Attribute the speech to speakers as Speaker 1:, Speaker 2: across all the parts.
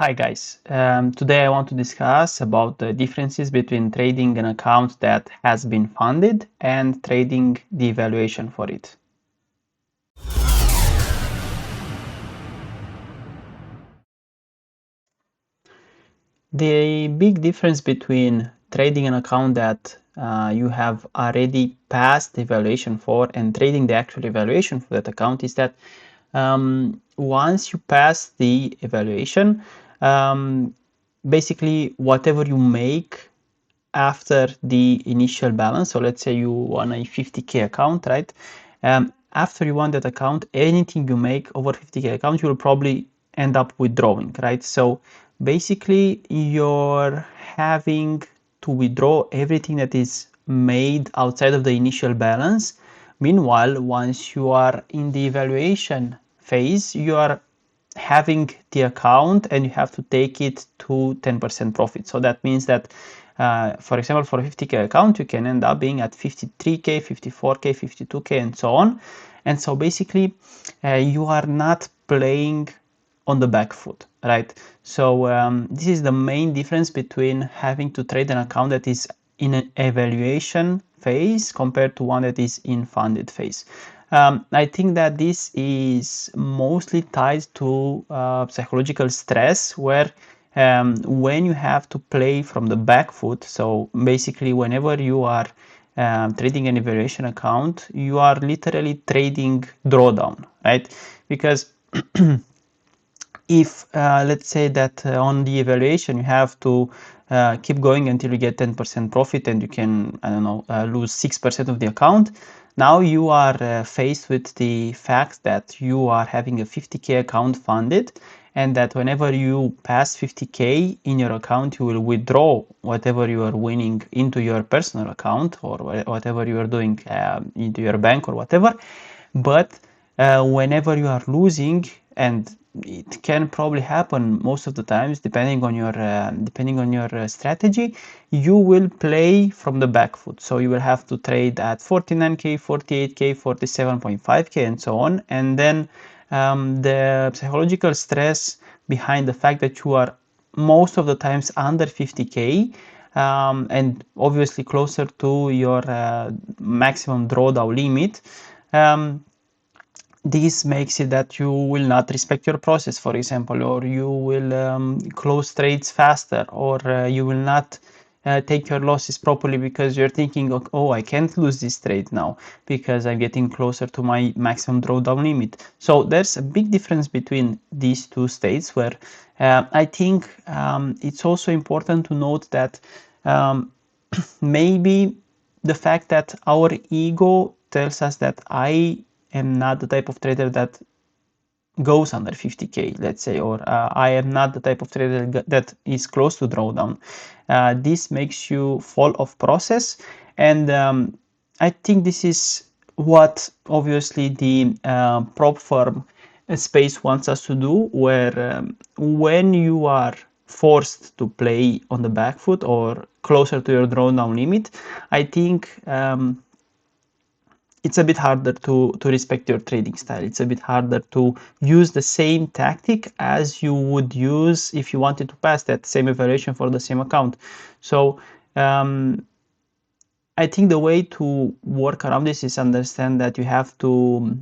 Speaker 1: Hi guys, today I want to discuss about the differences between trading an account that has been funded and trading the evaluation for it. The big difference between trading an account that you have already passed the evaluation for and trading the actual evaluation for that account is that once you pass the evaluation, basically whatever you make after the initial balance, so let's say you want a 50k account, right? After you want that account, anything you make over 50k account, you will probably end up withdrawing, right? So basically you're having to withdraw everything that is made outside of the initial balance. Meanwhile, once you are in the evaluation phase, you are having the account and you have to take it to 10% profit. So that means that, for example, for a 50k account, you can end up being at 53k, 54k, 52k, and so on. And so basically, you are not playing on the back foot, right? So this is the main difference between having to trade an account that is in an evaluation phase compared to one that is in funded phase. I think that this is mostly tied to psychological stress, where when you have to play from the back foot, so basically whenever you are trading an evaluation account, you are literally trading drawdown, right? Because if let's say that on the evaluation you have to keep going until you get 10% profit and you can, I don't know, lose 6% of the account. Now you are faced with the fact that you are having a 50k account funded, and that whenever you pass 50k in your account, you will withdraw whatever you are winning into your personal account, or whatever you are doing into your bank or whatever. But whenever you are losing, and it can probably happen most of the times depending on your strategy, you will play from the back foot. So you will have to trade at 49k, 48k, 47.5k, and so on. And then the psychological stress behind the fact that you are most of the times under 50k, and obviously closer to your maximum drawdown limit. This makes it that you will not respect your process, for example, or you will close trades faster, or you will not take your losses properly because you're thinking, oh, I can't lose this trade now because I'm getting closer to my maximum drawdown limit. So there's a big difference between these two states, where I think it's also important to note that maybe the fact that our ego tells us that I am not the type of trader that goes under 50k, let's say, or I am not the type of trader that is close to drawdown. This makes you fall off process, and I think this is what obviously the prop firm space wants us to do, where when you are forced to play on the back foot or closer to your drawdown limit, I think it's a bit harder to respect your trading style. It's a bit harder to use the same tactic as you would use if you wanted to pass that same evaluation for the same account. So I think the way to work around this is understand that you have to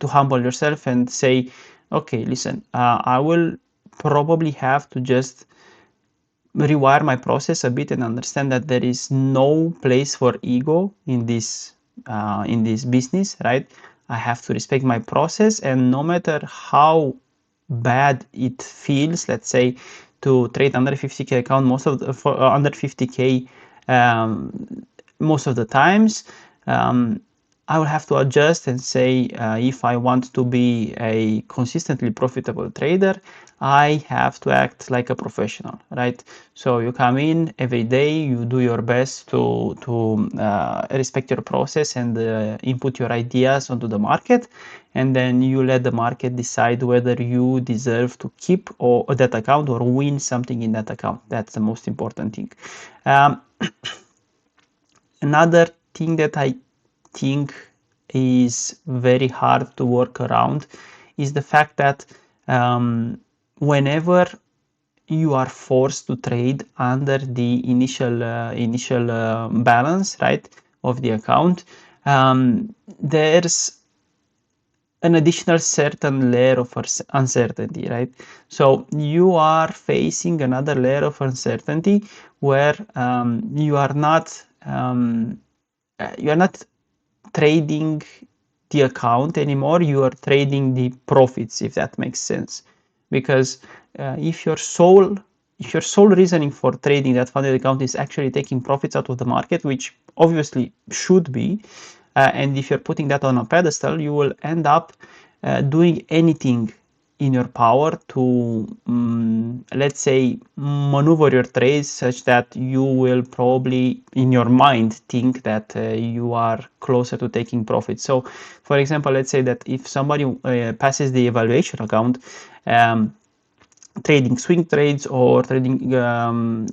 Speaker 1: humble yourself and say, okay, listen, I will probably have to just rewire my process a bit and understand that there is no place for ego in this business, right? I have to respect my process, and no matter how bad it feels, let's say, to trade under 50k account under 50k most of the times, I will have to adjust and say, if I want to be a consistently profitable trader, I have to act like a professional, right? So you come in every day, you do your best to respect your process and input your ideas onto the market, and then you let the market decide whether you deserve to keep or that account or win something in that account. That's the most important thing. Another thing that I think is very hard to work around is the fact that whenever you are forced to trade under the initial balance, right, of the account, there's an additional certain layer of uncertainty, right? So you are facing another layer of uncertainty where you are not trading the account anymore. You are trading the profits, if that makes sense. Because if your sole reasoning for trading that funded account is actually taking profits out of the market, which obviously should be, and if you're putting that on a pedestal, you will end up doing anything in your power to, let's say, maneuver your trades such that you will probably, in your mind, think that you are closer to taking profit. So, for example, let's say that if somebody passes the evaluation account, trading swing trades or trading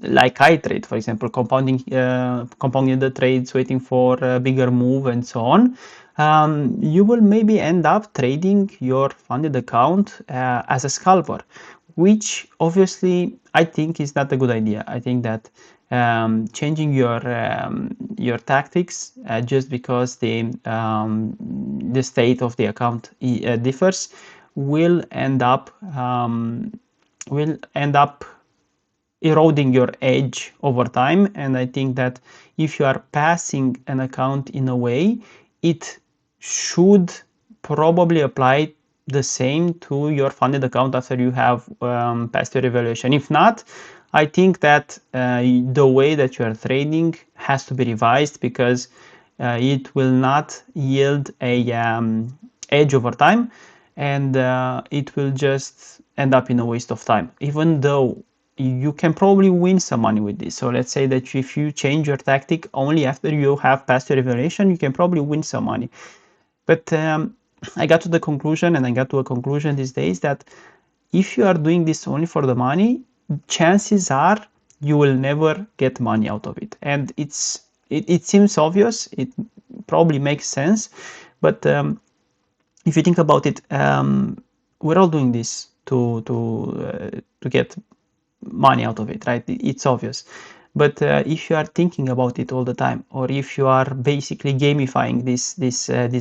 Speaker 1: like I trade, for example, compounding the trades, waiting for a bigger move and so on, you will maybe end up trading your funded account as a scalper, which obviously I think is not a good idea. I think that changing your tactics just because the state of the account differs will end up eroding your edge over time. And I think that if you are passing an account in a way, it should probably apply the same to your funded account after you have passed your evaluation. If not, I think that the way that you are trading has to be revised, because it will not yield a edge over time, and it will just end up in a waste of time, even though you can probably win some money with this. So let's say that if you change your tactic only after you have passed your evaluation, you can probably win some money. But I got to the conclusion, and I got to a conclusion these days, that if you are doing this only for the money, chances are you will never get money out of it. And it seems obvious, it probably makes sense, but if you think about it, we're all doing this to get money out of it, right? It's obvious. But if you are thinking about it all the time, or if you are basically gamifying this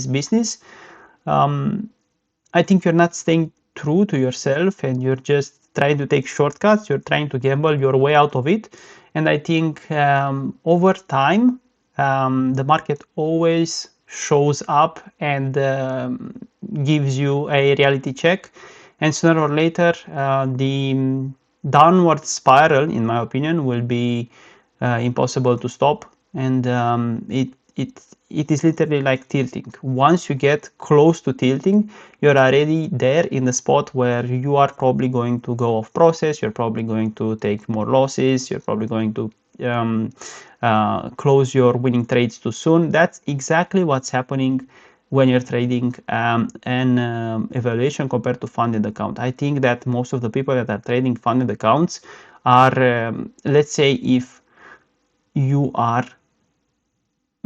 Speaker 1: business, I think you're not staying true to yourself, and you're just trying to take shortcuts. You're trying to gamble your way out of it. And I think over time, the market always shows up and gives you a reality check. And sooner or later, the downward spiral, in my opinion, will be impossible to stop. And it is literally like tilting. Once you get close to tilting, you're already there in the spot where you are probably going to go off process. You're probably going to take more losses. You're probably going to close your winning trades too soon. That's exactly what's happening when you're trading an evaluation compared to funded account. I think that most of the people that are trading funded accounts are, let's say, if you are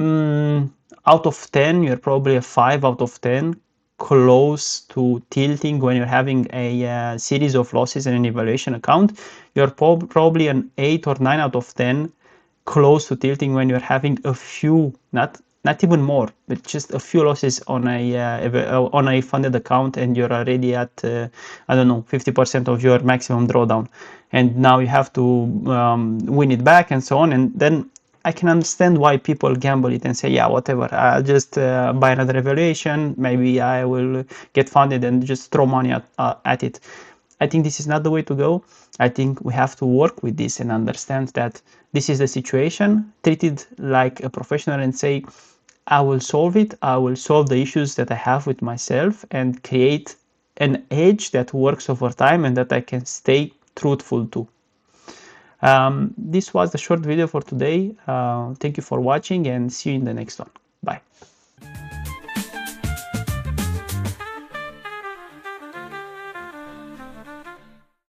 Speaker 1: out of 10, you're probably a 5 out of 10 close to tilting when you're having a series of losses in an evaluation account. You're probably an 8 or 9 out of 10 close to tilting when you're having a few, not even more, but just a few losses on a funded account, and you're already at I don't know, 50% of your maximum drawdown, and now you have to win it back and so on. And then I can understand why people gamble it and say, yeah, whatever, I'll just buy another evaluation, maybe I will get funded, and just throw money at it. I think this is not the way to go. I think we have to work with this and understand that this is the situation, treat it like a professional, and say, I will solve it. I will solve the issues that I have with myself, and create an edge that works over time and that I can stay truthful to. This was the short video for today. Thank you for watching, and see you in the next one. Bye.